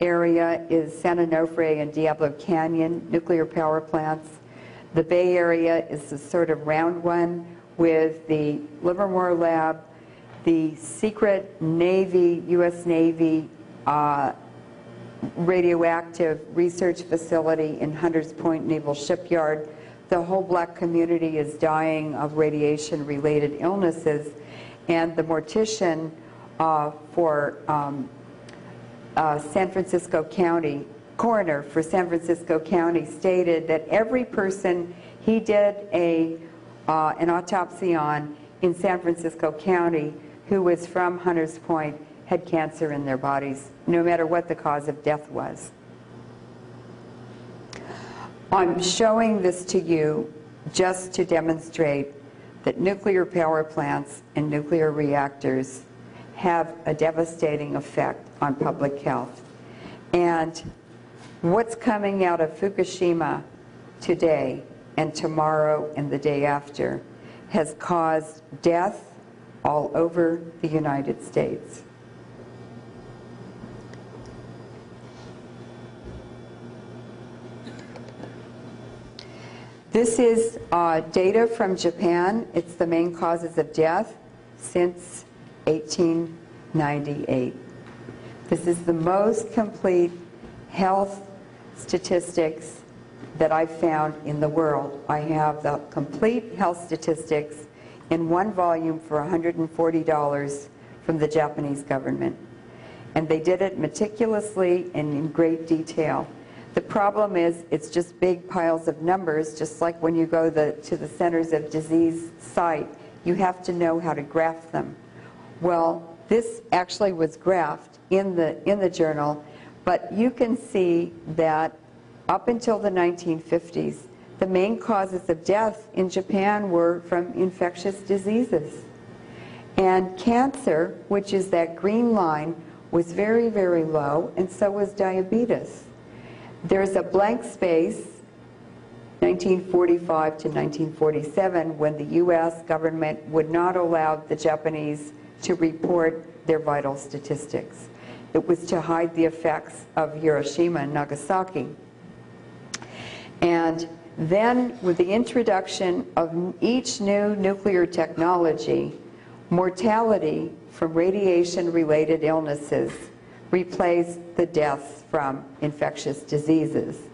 area is San Onofre and Diablo Canyon nuclear power plants. The Bay Area is the sort of round one with the Livermore Lab, the secret Navy, U.S. Navy radioactive research facility in Hunters Point Naval Shipyard. The whole black community is dying of radiation-related illnesses, and the mortician for San Francisco County, coroner for San Francisco County, stated that every person he did an autopsy on in San Francisco County who was from Hunters Point had cancer in their bodies, no matter what the cause of death was. I'm showing this to you just to demonstrate that nuclear power plants and nuclear reactors have a devastating effect on public health. And what's coming out of Fukushima today and tomorrow and the day after has caused death all over the United States. This is data from Japan. It's the main causes of death since 1898. This is the most complete health statistics that I've found in the world. I have the complete health statistics in one volume for $140 from the Japanese government. And they did it meticulously and in great detail. The problem is it's just big piles of numbers, just like when you go to the Centers of Disease site. You have to know how to graph them. Well, this actually was graphed in the journal, but you can see that up until the 1950s, the main causes of death in Japan were from infectious diseases. And cancer, which is that green line, was very, very low, and so was diabetes. There's a blank space, 1945 to 1947, when the U.S. government would not allow the Japanese to report their vital statistics. It was to hide the effects of Hiroshima and Nagasaki. And then, with the introduction of each new nuclear technology, mortality from radiation-related illnesses replaced the deaths from infectious diseases.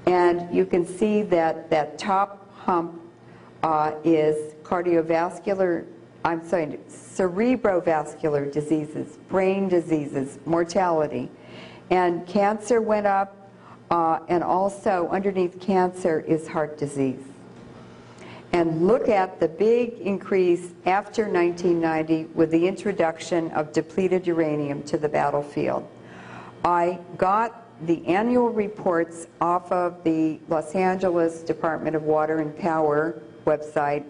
And you can see that that top hump is cerebrovascular diseases, brain diseases, mortality. And cancer went up, and also underneath cancer is heart disease. And look at the big increase after 1990 with the introduction of depleted uranium to the battlefield. I got the annual reports off of the Los Angeles Department of Water and Power website,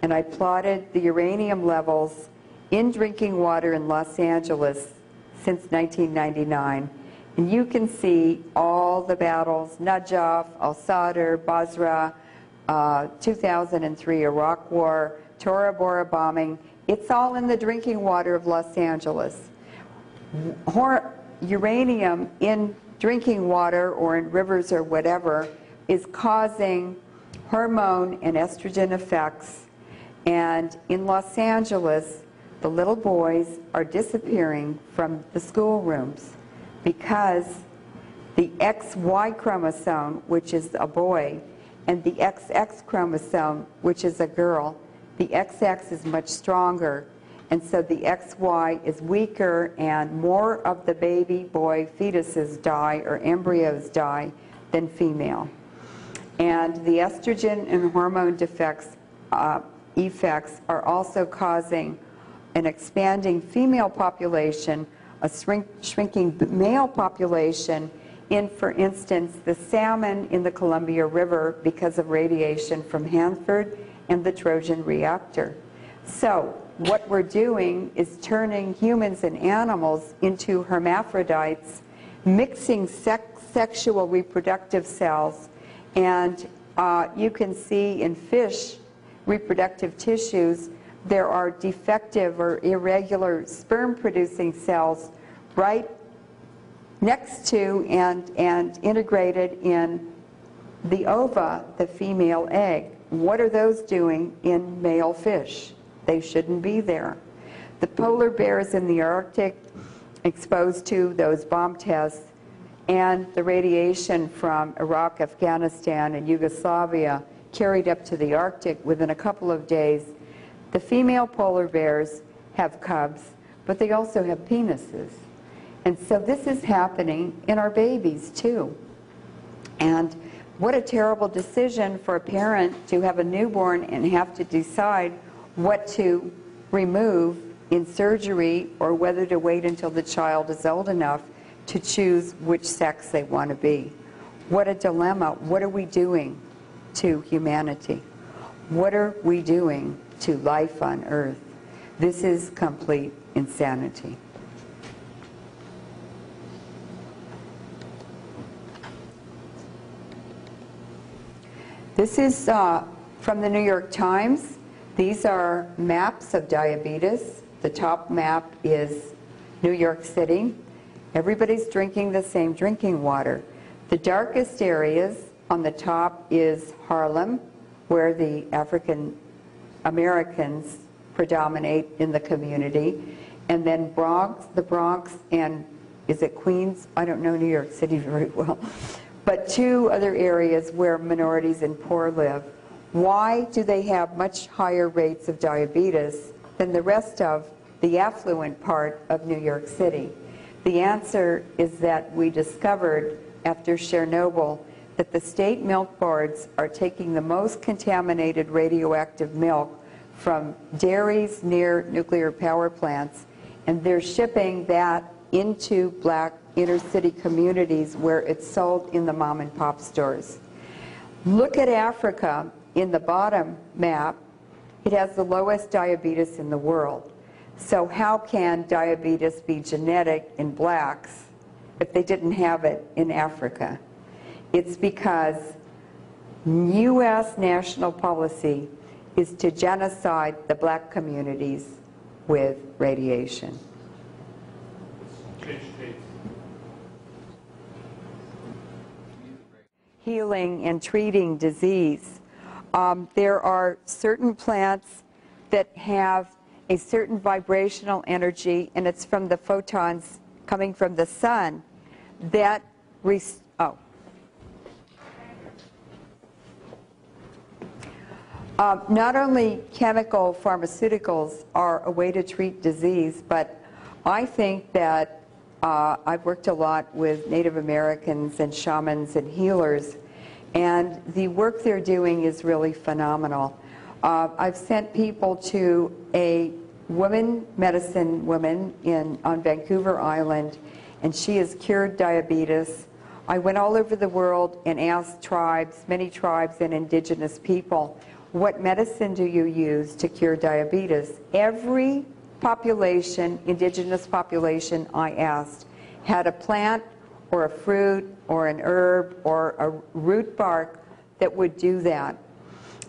and I plotted the uranium levels in drinking water in Los Angeles since 1999. And you can see all the battles, Najaf, al-Sadr, Basra, 2003 Iraq War, Tora Bora bombing. It's all in the drinking water of Los Angeles. Uranium in drinking water or in rivers or whatever is causing hormone and estrogen effects. And in Los Angeles, the little boys are disappearing from the schoolrooms because the XY chromosome, which is a boy, and the XX chromosome, which is a girl, the XX is much stronger, and so the XY is weaker, and more of the baby boy fetuses die or embryos die than female. And the estrogen and hormone effects are also causing an expanding female population, a shrinking male population, in, for instance, the salmon in the Columbia River because of radiation from Hanford and the Trojan reactor. So what we're doing is turning humans and animals into hermaphrodites, mixing sexual reproductive cells, and you can see in fish reproductive tissues there are defective or irregular sperm-producing cells right next to and integrated in the ova, the female egg. What are those doing in male fish? They shouldn't be there. The polar bears in the Arctic exposed to those bomb tests and the radiation from Iraq, Afghanistan, and Yugoslavia carried up to the Arctic within a couple of days. The female polar bears have cubs, but they also have penises. And so this is happening in our babies too. And what a terrible decision for a parent to have a newborn and have to decide what to remove in surgery or whether to wait until the child is old enough to choose which sex they want to be. What a dilemma. What are we doing to humanity? What are we doing to life on Earth? This is complete insanity. This is from the New York Times. These are maps of diabetes. The top map is New York City. Everybody's drinking the same drinking water. The darkest areas on the top is Harlem, where the African Americans predominate in the community. And then Bronx, the Bronx, and is it Queens? I don't know New York City very well. But two other areas where minorities and poor live. Why do they have much higher rates of diabetes than the rest of the affluent part of New York City? The answer is that we discovered after Chernobyl that the state milk boards are taking the most contaminated radioactive milk from dairies near nuclear power plants, and they're shipping that into black inner city communities where it's sold in the mom and pop stores. Look at Africa in the bottom map. It has the lowest diabetes in the world. So how can diabetes be genetic in blacks if they didn't have it in Africa? It's because U.S. national policy is to genocide the black communities with radiation. Healing and treating disease. There are certain plants that have a certain vibrational energy, and it's from the photons coming from the sun that not only chemical pharmaceuticals are a way to treat disease, but I think that I've worked a lot with Native Americans and shamans and healers, and the work they're doing is really phenomenal. I've sent people to a medicine woman on Vancouver Island, and she has cured diabetes. I went all over the world and asked tribes, many tribes and indigenous people, what medicine do you use to cure diabetes? Every population, indigenous population I asked, had a plant or a fruit or an herb or a root bark that would do that.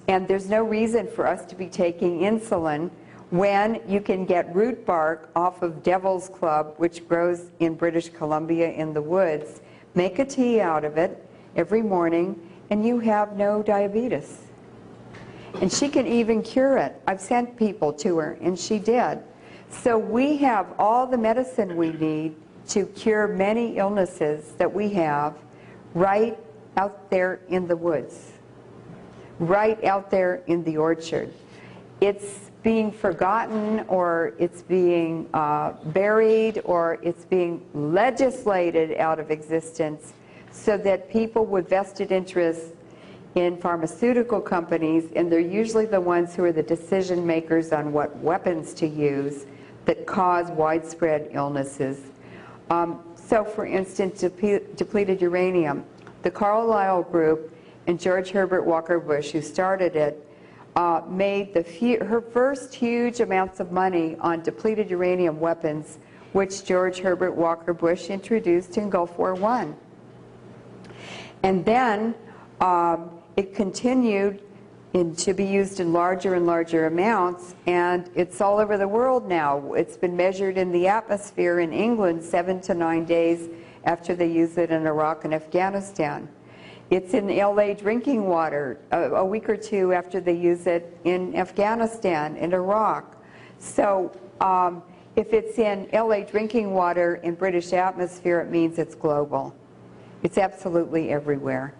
And there's no reason for us to be taking insulin when you can get root bark off of Devil's Club, which grows in British Columbia in the woods. Make a tea out of it every morning, and you have no diabetes. And she can even cure it. I've sent people to her, and she did. So we have all the medicine we need to cure many illnesses that we have right out there in the woods, right out there in the orchard. It's being forgotten, or it's being buried, or it's being legislated out of existence so that people with vested interests in pharmaceutical companies, and they're usually the ones who are the decision makers on what weapons to use that cause widespread illnesses. So for instance, depleted uranium. The Carlyle Group and George Herbert Walker Bush, who started it, made her first huge amounts of money on depleted uranium weapons, which George Herbert Walker Bush introduced in Gulf War I. And then it continued to be used in larger and larger amounts, and it's all over the world now. It's been measured in the atmosphere in England 7 to 9 days after they use it in Iraq and Afghanistan. It's in LA drinking water a week or two after they use it in Afghanistan, in Iraq. So if it's in LA drinking water in British atmosphere, it means it's global. It's absolutely everywhere.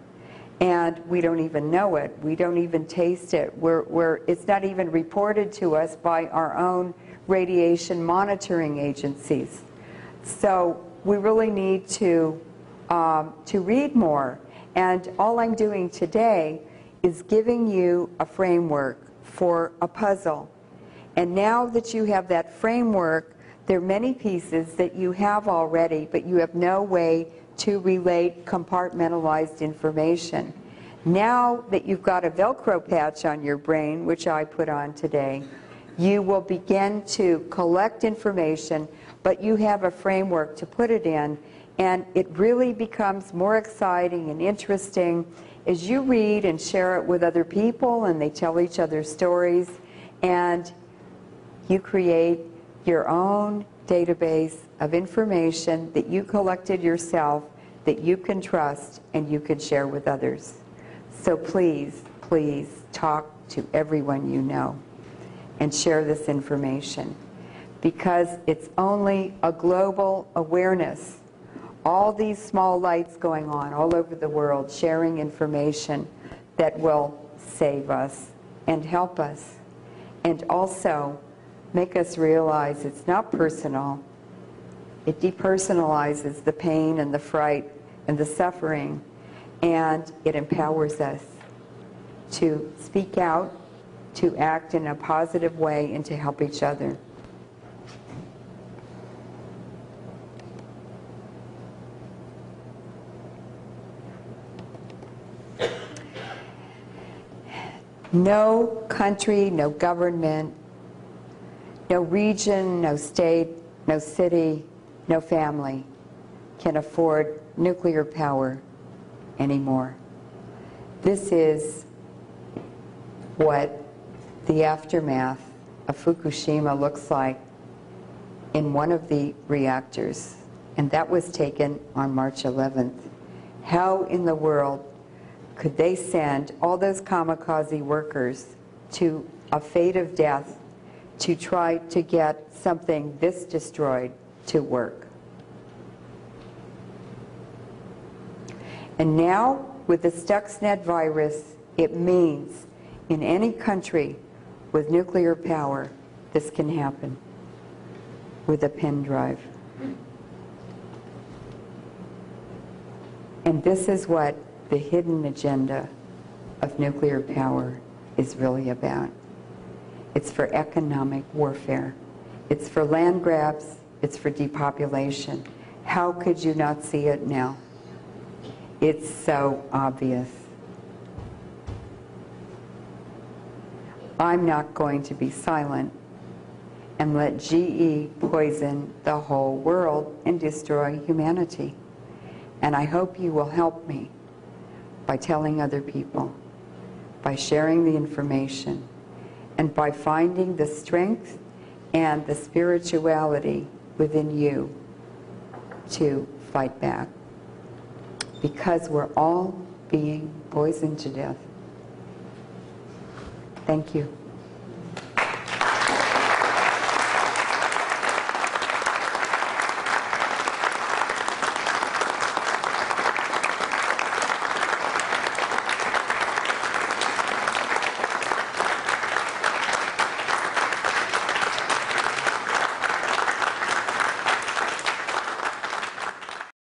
And we don't even know it. We don't even taste it. It's not even reported to us by our own radiation monitoring agencies. So we really need to read more. And all I'm doing today is giving you a framework for a puzzle. And now that you have that framework, there are many pieces that you have already, but you have no way to relate compartmentalized information. Now that you've got a Velcro patch on your brain, which I put on today, you will begin to collect information, but you have a framework to put it in, and it really becomes more exciting and interesting as you read and share it with other people, and they tell each other stories, and you create your own database of information that you collected yourself, that you can trust and you can share with others. So please, please talk to everyone you know and share this information, because it's only a global awareness. All these small lights going on all over the world, sharing information that will save us and help us, and also make us realize it's not personal. It depersonalizes the pain and the fright and the suffering, and it empowers us to speak out, to act in a positive way, and to help each other. No country, no government, no region, no state, no city, no family can afford nuclear power anymore. This is what the aftermath of Fukushima looks like in one of the reactors, and that was taken on March 11th. How in the world could they send all those kamikaze workers to a fate of death to try to get something this destroyed to work? And now, with the Stuxnet virus, it means in any country with nuclear power, this can happen with a pen drive. And this is what the hidden agenda of nuclear power is really about. It's for economic warfare. It's for land grabs. It's for depopulation. How could you not see it now? It's so obvious. I'm not going to be silent and let GE poison the whole world and destroy humanity. And I hope you will help me by telling other people, by sharing the information, and by finding the strength and the spirituality within you to fight back. Because we're all being poisoned to death. Thank you.